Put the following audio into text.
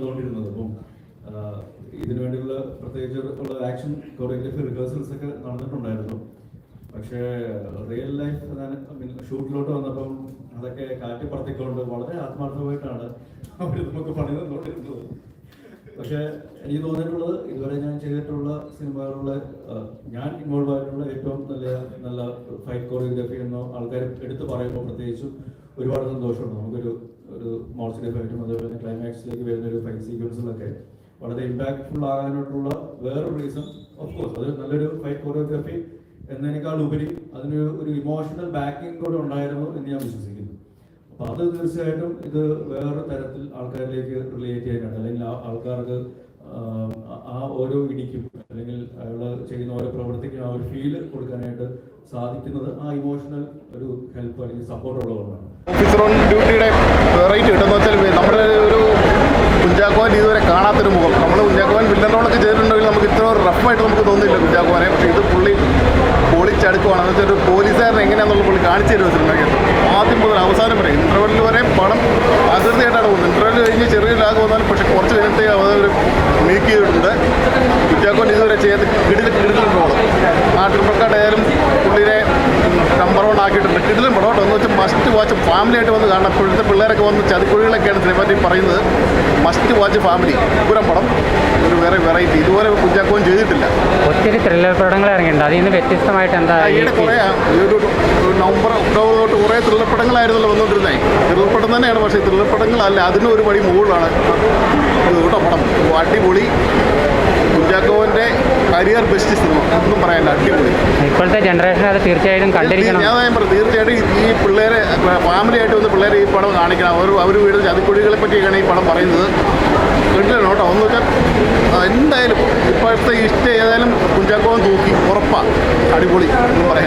കൊണ്ടിരുന്നത്. അപ്പം ഇതിനു വേണ്ടിയുള്ള പ്രത്യേകിച്ച് ഉള്ള ആക്ഷൻ കൊറിയോഗ്രഫി റിഹേഴ്സൽസ് ഒക്കെ നടന്നിട്ടുണ്ടായിരുന്നു. പക്ഷേ റിയൽ ലൈഫ് ഷൂട്ടിലോട്ട് വന്നപ്പം അതൊക്കെ കാറ്റി പറത്തിക്കൊണ്ട് വളരെ ആത്മാർത്ഥമായിട്ടാണ് അവർ നമുക്ക് പണി തന്നുകൊണ്ടിരുന്നത്. പക്ഷേ എനിക്ക് തോന്നിയിട്ടുള്ളത് ഇതുവരെ ഞാൻ ചെയ്തിട്ടുള്ള സിനിമകളിലുള്ള ഞാൻ ഇൻവോൾവ് ആയിട്ടുള്ള ഏറ്റവും നല്ല ഫൈറ്റ് കൊറിയോഗ്രഫി എന്നോ ആൾക്കാർ എടുത്ത് പറയുമ്പോൾ പ്രത്യേകിച്ചും ഒരുപാട് സന്തോഷമുണ്ട്. നമുക്കൊരു മോൺസ്റ്റർ ഫൈറ്റും അതുപോലെ ക്ലൈമാക്സിലേക്ക് വരുന്ന ഒരു ഫൈറ്റ് സീക്വൻസുകളൊക്കെ വളരെ ഇമ്പാക്ട്ഫുൾ ആകാനായിട്ടുള്ള വേറൊരു റീസൺ ഓഫ് കോഴ്സ് അത് നല്ലൊരു ഫൈറ്റ് കൊറിയോഗ്രഫി എന്നതിനേക്കാൾ ഉപരി അതിനൊരു ഇമോഷണൽ ബാക്കിംഗ് കൂടെ ഉണ്ടായിരുന്നു എന്ന് ഞാൻ വിശ്വസിക്കുന്നു. അപ്പൊ അത് തീർച്ചയായിട്ടും ഇത് വേറൊരു തരത്തിൽ ആൾക്കാരിലേക്ക് റിലേറ്റ് ചെയ്യാനായിട്ട് അല്ലെങ്കിൽ ആൾക്കാർക്ക് ആ ഓരോ ഇടിക്കും അല്ലെങ്കിൽ അയാൾ ചെയ്യുന്ന ഓരോ പ്രവൃത്തിക്കും ആ ഒരു ഫീല് കൊടുക്കാനായിട്ട് സാധിക്കുന്നത് ആ ഇമോഷണൽ ഒരു ഹെൽപ്പ് അല്ലെങ്കിൽ സപ്പോർട്ട് ഉള്ളതുകൊണ്ടാണ്. ഓഫീസർ ഓൺ ഡ്യൂട്ടിയുടെ വെറൈറ്റി കിട്ടുന്ന വെച്ചാൽ നമ്മുടെ ഒരു കുഞ്ചാക്കോൻ ഇതുവരെ കാണാത്തൊരു മുഖം. നമ്മൾ കുഞ്ചാക്കോൻ വില്ലൻ റോളൊക്കെ ചെയ്തിട്ടുണ്ടെങ്കിൽ നമുക്ക് ഇത്ര റഫായിട്ട് നമുക്ക് തോന്നിയില്ല കുഞ്ചാക്കോനെ. പക്ഷേ ഇത് പുള്ളി പൊളിച്ചടുക്കുവാണെന്ന് വെച്ചാൽ ഒരു പോലീസുകാരൻ എങ്ങനെയാണെന്നുള്ള പുള്ളി കാണിച്ചു തരുമോ സിനിമയ്ക്ക് ആദ്യം മുതൽ അവസാനം വരെ. ഇൻ്റർവെല്ലിൽ വരെ പണം ആകൃതിയായിട്ടാണ് പോകുന്നത്. ഇൻ്റർവെല്ലിൽ കഴിഞ്ഞ് ചെറിയ ലാഗ് വന്നാലും പക്ഷേ കുറച്ച് കഴിഞ്ഞിട്ട് അവർ മേക്ക് ചെയ്തിട്ടുണ്ട്. കുഞ്ചാക്കോൻ ഇതുവരെ ചെയ്യാത്ത കിടിലൻ റോള്. നാട്ടിൻപുറക്കാരായാലും പുള്ളിനെ നമ്പർ 1 ആക്കിയിട്ടുണ്ട്. കിടിലൻ പടം കേട്ടോ. എന്ന് വെച്ചാൽ മസ്റ്റ് വാച്ച് ഫാമിലി ആയിട്ട് വന്ന് കാണണം. ഇപ്പോഴത്തെ പിള്ളേരൊക്കെ വന്ന് ചതിക്കുഴികളൊക്കെയാണ് സിനിമ പറയുന്നത്. മസ്റ്റ് വാച്ച് ഫാമിലി പൂരം പടം. ഒരു വേറെ വെറൈറ്റി ഇതുപോലെ കുഞ്ചാക്കോൻ ചെയ്തിട്ടില്ല. ഒത്തിരി ത്രില്ലർ പടങ്ങൾ ഇറങ്ങിയിട്ടുണ്ട്. അതിൽ നിന്ന് വ്യത്യസ്തമായിട്ട് എന്താ കുറേ ഒരു നവംബർ ഒക്ടോബർ തൊട്ട് കുറേ ത്രില്ലർ പടങ്ങളായിരുന്നല്ലോ വന്നുകൊണ്ടിരുന്നത്. ത്രില്ലർ പടം തന്നെയാണ്. പക്ഷേ ത്രില്ലർ പടങ്ങളല്ല, അതിന് ഒരു പടി മുകളിലാണ് കേട്ടോ പടം. അടിപൊളി. കുഞ്ചാക്കോവിൻ്റെ കരിയർ ബെസ്റ്റ് സിനിമ ഒന്നും പറയാനില്ല. അടിപൊളി. ഇപ്പോഴത്തെ ജനറേഷൻ അത് തീർച്ചയായിട്ടും കണ്ടിരിക്കണം. ഞാൻ പറയും തീർച്ചയായിട്ടും ഈ പിള്ളേരെ ഫാമിലി ആയിട്ട് വന്ന് പിള്ളേരെ ഈ പടം കാണിക്കണം. അവർ വീട് ചതിക്കുഴികളെ പറ്റിയൊക്കെയാണ് ഈ പടം പറയുന്നത്. കേട്ടില്ല കേട്ടോ. ഒന്ന് വെച്ചാൽ എന്തായാലും ഇപ്പോഴത്തെ ഇഷ്ടം ഏതായാലും കുഞ്ചാക്കോവൻ തൂക്കി ഉറപ്പാണ്. അടിപൊളി ഒന്നും പറയാം.